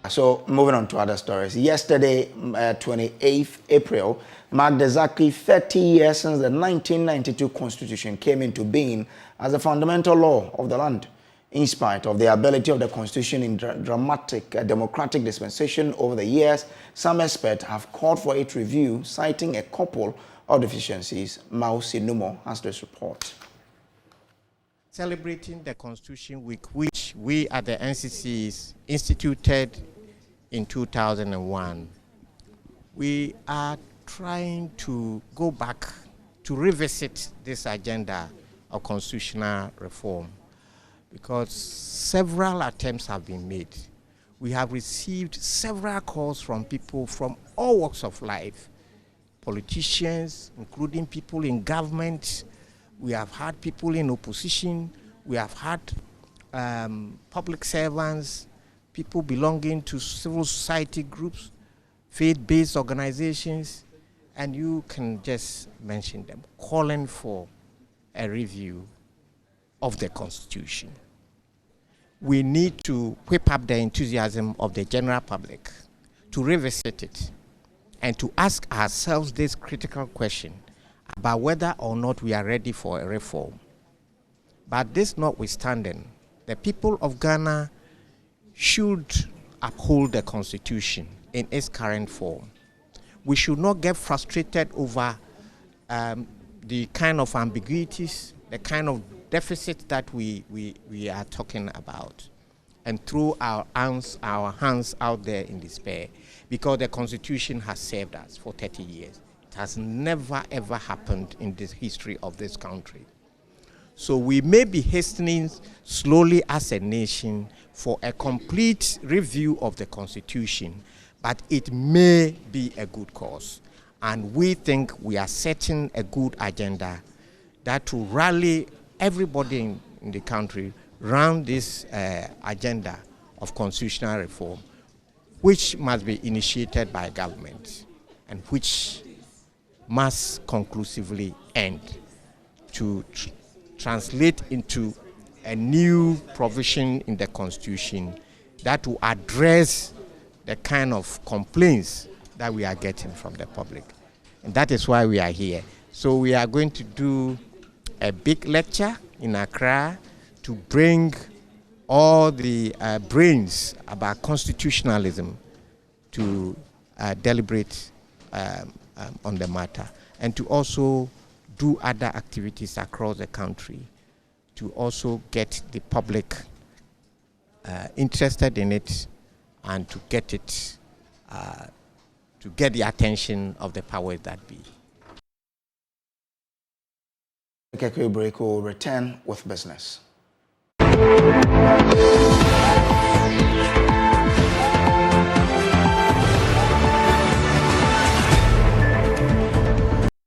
So moving on to other stories. Yesterday, 28th April, marked exactly 30 years since the 1992 Constitution came into being as a fundamental law of the land. In spite of the ability of the Constitution in dramatic democratic dispensation over the years, some experts have called for its review, citing a couple of deficiencies. Mao Sinumo has this report. Celebrating the Constitution Week, which we at the NCCE instituted in 2001, we are trying to go back to revisit this agenda of constitutional reform because several attempts have been made. We have received several calls from people from all walks of life, politicians, including people in government. We have had people in opposition. We have had public servants, people belonging to civil society groups, faith-based organizations, and you can just mention them, calling for a review of the Constitution. We need to whip up the enthusiasm of the general public to revisit it and to ask ourselves this critical question about whether or not we are ready for a reform. But this notwithstanding, the people of Ghana should uphold the Constitution in its current form. We should not get frustrated over the kind of ambiguities, the kind of deficit that we are talking about, and throw our hands out there in despair, because the Constitution has served us for 30 years. It has never ever happened in the history of this country. So we may be hastening slowly as a nation for a complete review of the Constitution, but it may be a good cause. And we think we are setting a good agenda that will rally everybody in the country around this agenda of constitutional reform, which must be initiated by government and which must conclusively end to translate into a new provision in the Constitution that will address the kind of complaints that we are getting from the public. And that is why we are here. So we are going to do a big lecture in Accra to bring all the brains about constitutionalism to deliberate on the matter, and to also do other activities across the country to also get the public interested in it and to get it, to get the attention of the powers that be. Okay, break, will return with business.